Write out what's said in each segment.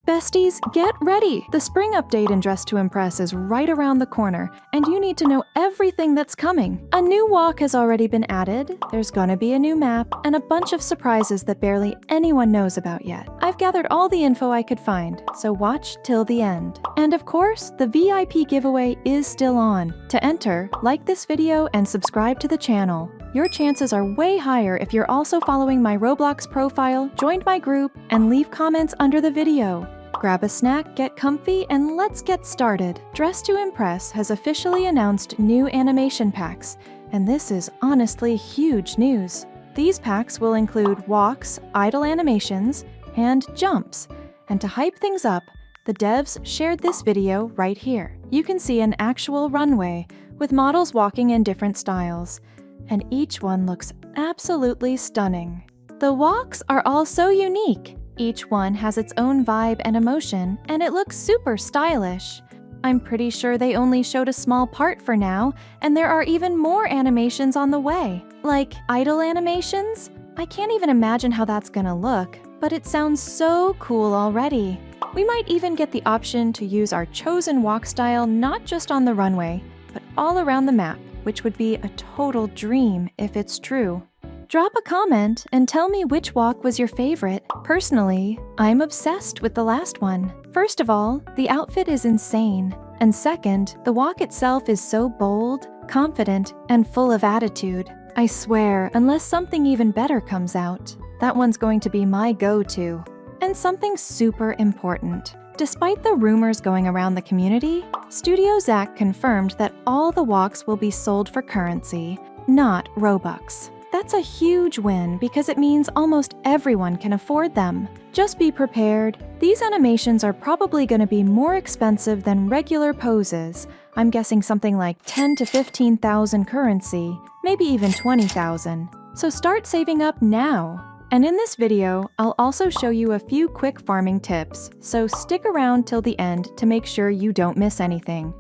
Besties, get ready! The spring update in Dress to Impress is right around the corner, and you need to know everything that's coming. A new walk has already been added, there's gonna be a new map, and a bunch of surprises that barely anyone knows about yet. I've gathered all the info I could find, so watch till the end. And of course, the VIP giveaway is still on. To enter, like this video and subscribe to the channel. Your chances are way higher if you're also following my Roblox profile, joined my group, and leave comments under the video. Grab a snack, get comfy, and let's get started. Dress to Impress has officially announced new animation packs, and this is honestly huge news. These packs will include walks, idle animations, and jumps. And to hype things up, the devs shared this video right here. You can see an actual runway with models walking in different styles, and each one looks absolutely stunning. The walks are all so unique. Each one has its own vibe and emotion, and it looks super stylish. I'm pretty sure they only showed a small part for now, and there are even more animations on the way. Like idle animations? I can't even imagine how that's gonna look, but it sounds so cool already. We might even get the option to use our chosen walk style not just on the runway, but all around the map, which would be a total dream if it's true. Drop a comment and tell me which walk was your favorite. Personally, I'm obsessed with the last one. First of all, the outfit is insane. And second, the walk itself is so bold, confident, and full of attitude. I swear, unless something even better comes out, that one's going to be my go-to. And something super important. Despite the rumors going around the community, Studio Zach confirmed that all the walks will be sold for currency, not Robux. That's a huge win because it means almost everyone can afford them. Just be prepared. These animations are probably going to be more expensive than regular poses. I'm guessing something like 10 to 15,000 currency, maybe even 20,000. So start saving up now. And in this video, I'll also show you a few quick farming tips, so stick around till the end to make sure you don't miss anything.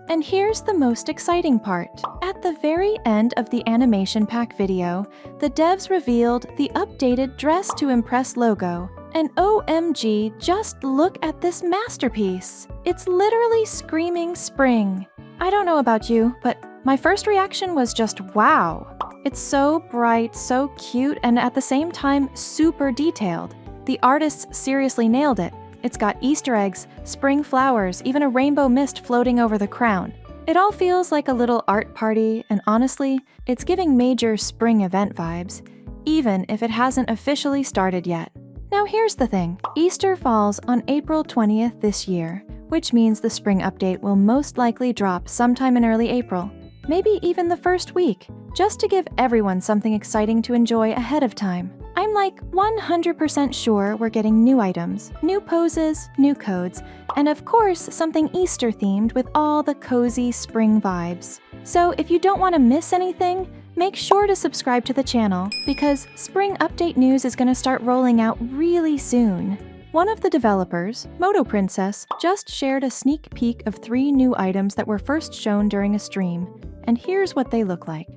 And here's the most exciting part. At the very end of the animation pack video, the devs revealed the updated Dress to Impress logo. And OMG, just look at this masterpiece. It's literally screaming spring. I don't know about you, but my first reaction was just wow. It's so bright, so cute, and at the same time, super detailed. The artists seriously nailed it. It's got Easter eggs, spring flowers, even a rainbow mist floating over the crown. It all feels like a little art party, and honestly, it's giving major spring event vibes, even if it hasn't officially started yet. Now here's the thing. Easter falls on April 20th this year, which means the spring update will most likely drop sometime in early April, maybe even the first week, just to give everyone something exciting to enjoy ahead of time. I'm like 100% sure we're getting new items, new poses, new codes, and of course something Easter themed with all the cozy spring vibes. So if you don't want to miss anything, make sure to subscribe to the channel because spring update news is going to start rolling out really soon. One of the developers, Moto Princess, just shared a sneak peek of 3 new items that were first shown during a stream, and here's what they look like.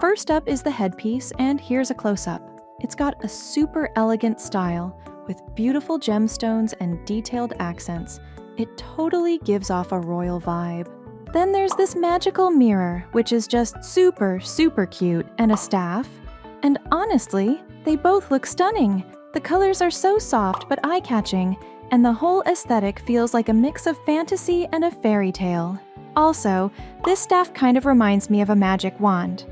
First up is the headpiece, and here's a close-up. It's got a super elegant style with beautiful gemstones and detailed accents. It totally gives off a royal vibe. Then there's this magical mirror, which is just super cute, and a staff. And honestly, they both look stunning. The colors are so soft but eye-catching, and the whole aesthetic feels like a mix of fantasy and a fairy tale. Also, this staff kind of reminds me of a magic wand.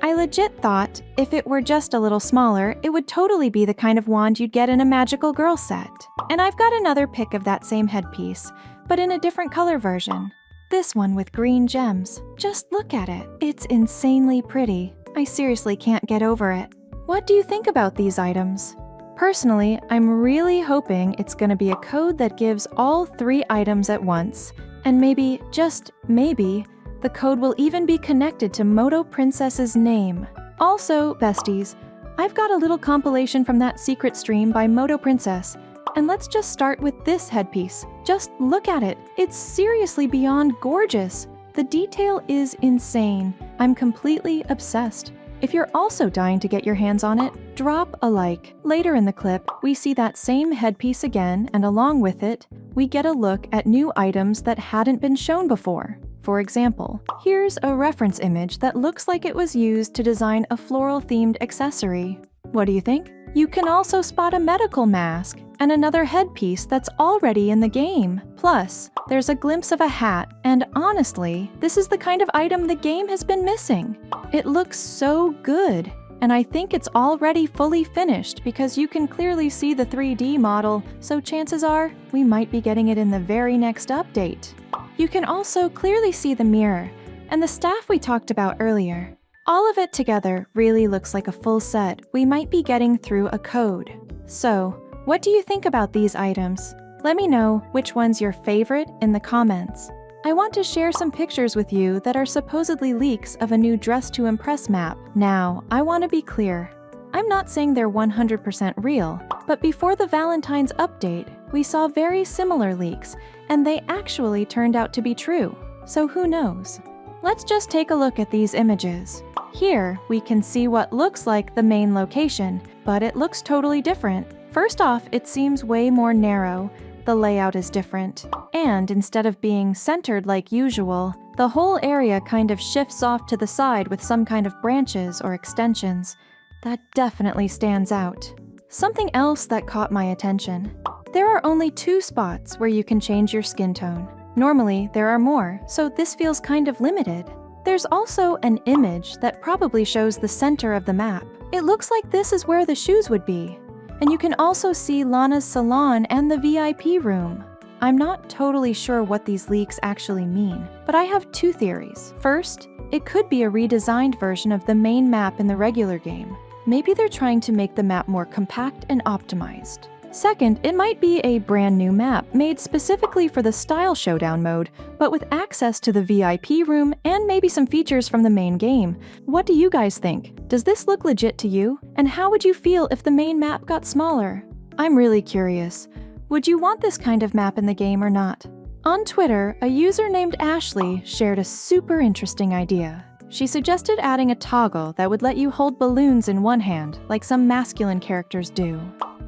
I legit thought if it were just a little smaller, it would totally be the kind of wand you'd get in a magical girl set. And I've got another pic of that same headpiece, but in a different color version. This one with green gems. Just look at it. It's insanely pretty. I seriously can't get over it. What do you think about these items? Personally, I'm really hoping it's gonna be a code that gives all 3 items at once, and maybe, just maybe, the code will even be connected to Moto Princess's name. Also, besties, I've got a little compilation from that secret stream by Moto Princess, and let's just start with this headpiece. Just look at it. It's seriously beyond gorgeous. The detail is insane. I'm completely obsessed. If you're also dying to get your hands on it, drop a like. Later in the clip, we see that same headpiece again, and along with it, we get a look at new items that hadn't been shown before. For example, here's a reference image that looks like it was used to design a floral-themed accessory. What do you think? You can also spot a medical mask and another headpiece that's already in the game. Plus, there's a glimpse of a hat, and honestly, this is the kind of item the game has been missing. It looks so good, and I think it's already fully finished because you can clearly see the 3D model, so chances are we might be getting it in the very next update. You can also clearly see the mirror and the staff we talked about earlier. All of it together really looks like a full set we might be getting through a code. So, what do you think about these items? Let me know which one's your favorite in the comments. I want to share some pictures with you that are supposedly leaks of a new Dress to Impress map. Now, I want to be clear. I'm not saying they're 100% real, but before the Valentine's update, we saw very similar leaks, and they actually turned out to be true. So who knows? Let's just take a look at these images. Here, we can see what looks like the main location, but it looks totally different. First off, it seems way more narrow, the layout is different, and instead of being centered like usual, the whole area kind of shifts off to the side with some kind of branches or extensions. That definitely stands out. Something else that caught my attention. There are only 2 spots where you can change your skin tone. Normally, there are more, so this feels kind of limited. There's also an image that probably shows the center of the map. It looks like this is where the shoes would be. And you can also see Lana's salon and the VIP room. I'm not totally sure what these leaks actually mean, but I have 2 theories. First, it could be a redesigned version of the main map in the regular game. Maybe they're trying to make the map more compact and optimized. Second, it might be a brand new map made specifically for the Style Showdown mode, but with access to the VIP room and maybe some features from the main game. What do you guys think? Does this look legit to you? And how would you feel if the main map got smaller? I'm really curious. Would you want this kind of map in the game or not? On Twitter, a user named Ashley shared a super interesting idea. She suggested adding a toggle that would let you hold balloons in one hand, like some masculine characters do.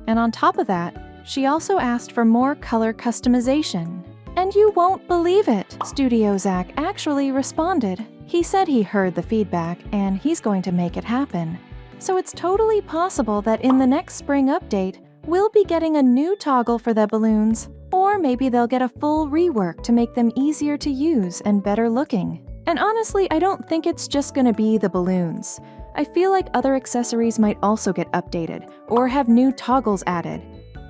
And on top of that, she also asked for more color customization. And you won't believe it! Studio Zach actually responded. He said he heard the feedback and he's going to make it happen. So it's totally possible that in the next spring update, we'll be getting a new toggle for the balloons. Or maybe they'll get a full rework to make them easier to use and better looking. And honestly, I don't think it's just gonna be the balloons. I feel like other accessories might also get updated, or have new toggles added.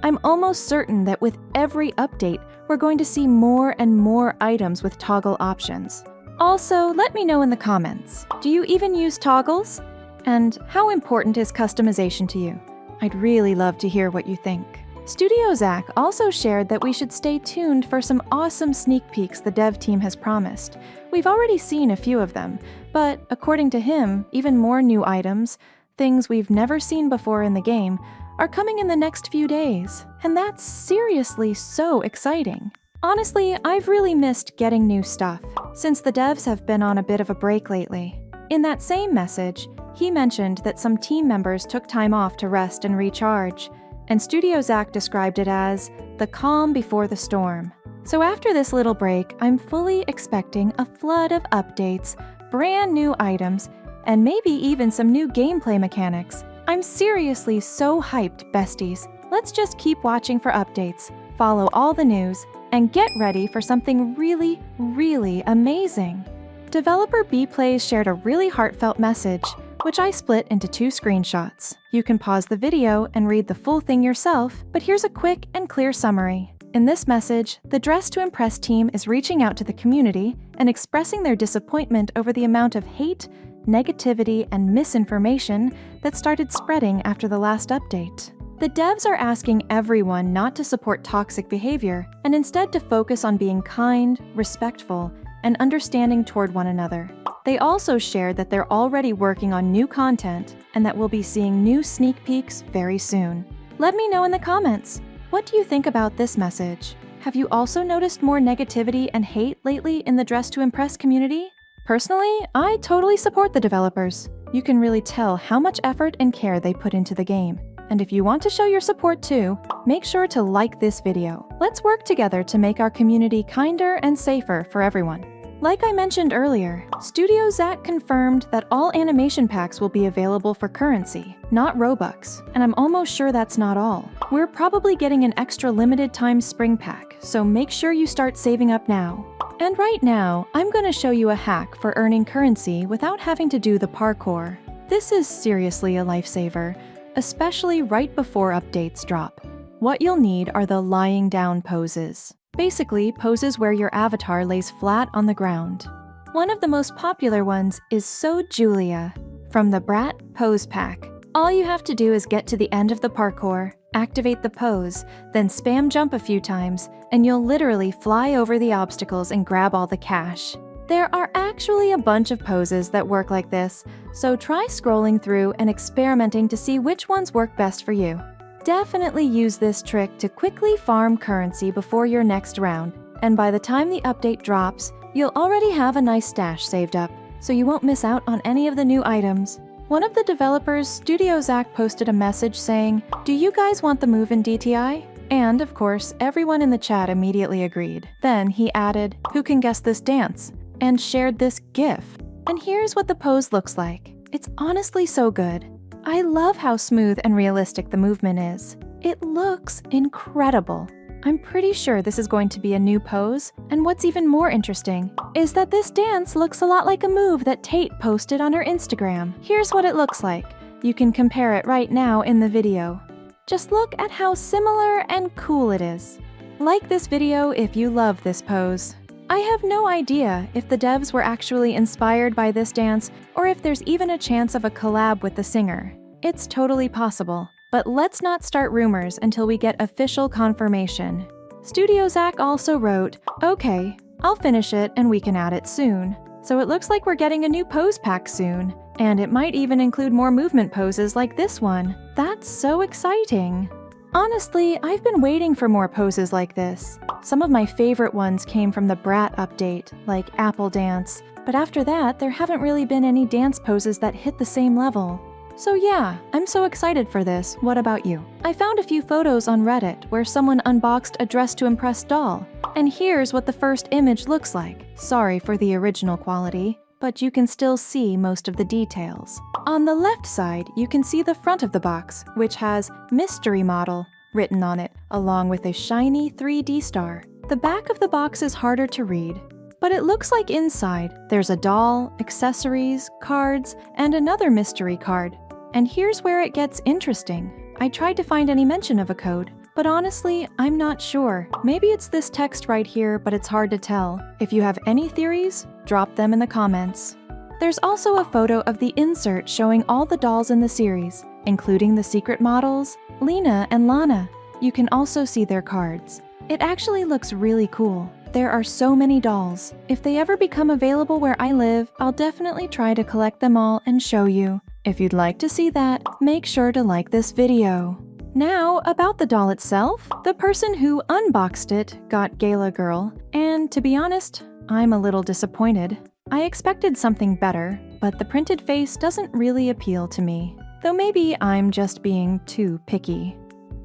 I'm almost certain that with every update, we're going to see more and more items with toggle options. Also, let me know in the comments, do you even use toggles? And how important is customization to you? I'd really love to hear what you think. Studio Zach also shared that we should stay tuned for some awesome sneak peeks the dev team has promised. We've already seen a few of them, but according to him, even more new items, things we've never seen before in the game, are coming in the next few days. And that's seriously so exciting. Honestly, I've really missed getting new stuff, since the devs have been on a bit of a break lately. In that same message, he mentioned that some team members took time off to rest and recharge, and Studio Zach described it as the calm before the storm. So after this little break, I'm fully expecting a flood of updates, brand new items, and maybe even some new gameplay mechanics. I'm seriously so hyped, besties. Let's just keep watching for updates, follow all the news, and get ready for something really, really amazing. Developer B-Plays shared a really heartfelt message, which I split into 2 screenshots. You can pause the video and read the full thing yourself, but here's a quick and clear summary. In this message, the Dress to Impress team is reaching out to the community and expressing their disappointment over the amount of hate, negativity, and misinformation that started spreading after the last update. The devs are asking everyone not to support toxic behavior and instead to focus on being kind, respectful, and understanding toward one another. They also shared that they're already working on new content and that we'll be seeing new sneak peeks very soon. Let me know in the comments. What do you think about this message? Have you also noticed more negativity and hate lately in the Dress to Impress community? Personally, I totally support the developers. You can really tell how much effort and care they put into the game. And if you want to show your support too, make sure to like this video. Let's work together to make our community kinder and safer for everyone. Like I mentioned earlier, Studio Zack confirmed that all animation packs will be available for currency, not Robux, and I'm almost sure that's not all. We're probably getting an extra limited time spring pack, so make sure you start saving up now. And right now, I'm going to show you a hack for earning currency without having to do the parkour. This is seriously a lifesaver, especially right before updates drop. What you'll need are the lying down poses. Basically, poses where your avatar lays flat on the ground. One of the most popular ones is So Julia from the Brat Pose Pack. All you have to do is get to the end of the parkour, activate the pose, then spam jump a few times, and you'll literally fly over the obstacles and grab all the cash. There are actually a bunch of poses that work like this, so try scrolling through and experimenting to see which ones work best for you. Definitely use this trick to quickly farm currency before your next round, and by the time the update drops, you'll already have a nice stash saved up, so you won't miss out on any of the new items. One of the developers, Studio Zack, posted a message saying, "Do you guys want the move in DTI?" And, of course, everyone in the chat immediately agreed. Then he added, "Who can guess this dance?" and shared this GIF. And here's what the pose looks like. It's honestly so good. I love how smooth and realistic the movement is. It looks incredible. I'm pretty sure this is going to be a new pose, and what's even more interesting is that this dance looks a lot like a move that Tate posted on her Instagram. Here's what it looks like. You can compare it right now in the video. Just look at how similar and cool it is. Like this video if you love this pose. I have no idea if the devs were actually inspired by this dance or if there's even a chance of a collab with the singer. It's totally possible, but let's not start rumors until we get official confirmation. Studio Zack also wrote, "Okay, I'll finish it and we can add it soon." So it looks like we're getting a new pose pack soon, and it might even include more movement poses like this one. That's so exciting! Honestly, I've been waiting for more poses like this. Some of my favorite ones came from the Brat update, like Apple Dance, but after that, there haven't really been any dance poses that hit the same level. So yeah, I'm so excited for this. What about you? I found a few photos on Reddit where someone unboxed a Dress to Impress doll, and here's what the first image looks like. Sorry for the original quality, but you can still see most of the details. On the left side, you can see the front of the box, which has Mystery Model written on it, along with a shiny 3D star. The back of the box is harder to read, but it looks like inside there's a doll, accessories, cards, and another mystery card. And here's where it gets interesting. I tried to find any mention of a code, but honestly, I'm not sure. Maybe it's this text right here, but it's hard to tell. If you have any theories, drop them in the comments. There's also a photo of the insert showing all the dolls in the series, including the secret models, Lena and Lana. You can also see their cards. It actually looks really cool. There are so many dolls. If they ever become available where I live, I'll definitely try to collect them all and show you. If you'd like to see that, make sure to like this video. Now, about the doll itself, the person who unboxed it got Gala Girl, and to be honest, I'm a little disappointed. I expected something better, but the printed face doesn't really appeal to me, though maybe I'm just being too picky.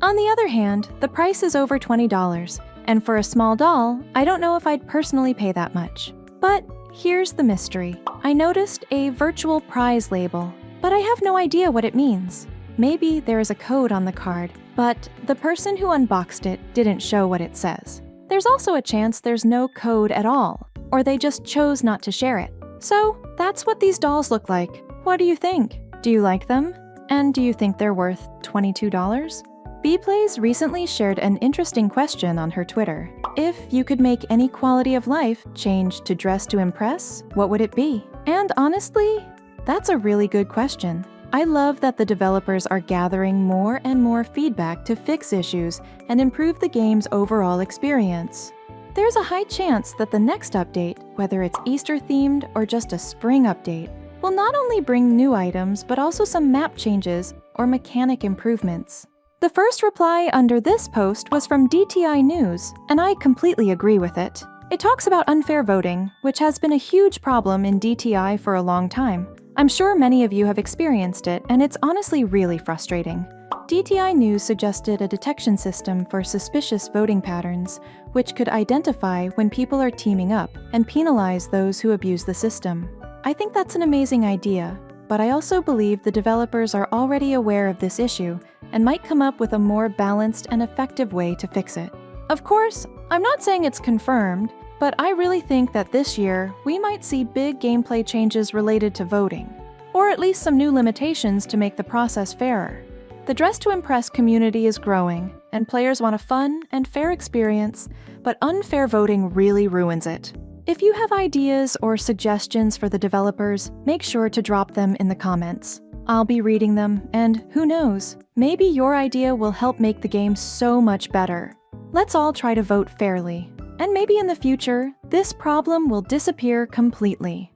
On the other hand, the price is over $20, and for a small doll, I don't know if I'd personally pay that much. But here's the mystery. I noticed a virtual prize label, but I have no idea what it means. Maybe there is a code on the card, but the person who unboxed it didn't show what it says. There's also a chance there's no code at all, or they just chose not to share it. So that's what these dolls look like. What do you think? Do you like them? And do you think they're worth $22? Bplays recently shared an interesting question on her Twitter. If you could make any quality of life change to Dress to Impress, what would it be? And honestly, that's a really good question. I love that the developers are gathering more and more feedback to fix issues and improve the game's overall experience. There's a high chance that the next update, whether it's Easter-themed or just a spring update, will not only bring new items but also some map changes or mechanic improvements. The first reply under this post was from DTI News, and I completely agree with it. It talks about unfair voting, which has been a huge problem in DTI for a long time. I'm sure many of you have experienced it, and it's honestly really frustrating. DTI News suggested a detection system for suspicious voting patterns, which could identify when people are teaming up and penalize those who abuse the system. I think that's an amazing idea, but I also believe the developers are already aware of this issue and might come up with a more balanced and effective way to fix it. Of course, I'm not saying it's confirmed, but I really think that this year we might see big gameplay changes related to voting, or at least some new limitations to make the process fairer. The Dress to Impress community is growing, and players want a fun and fair experience, but unfair voting really ruins it. If you have ideas or suggestions for the developers, make sure to drop them in the comments. I'll be reading them, and who knows, maybe your idea will help make the game so much better. Let's all try to vote fairly, and maybe in the future, this problem will disappear completely.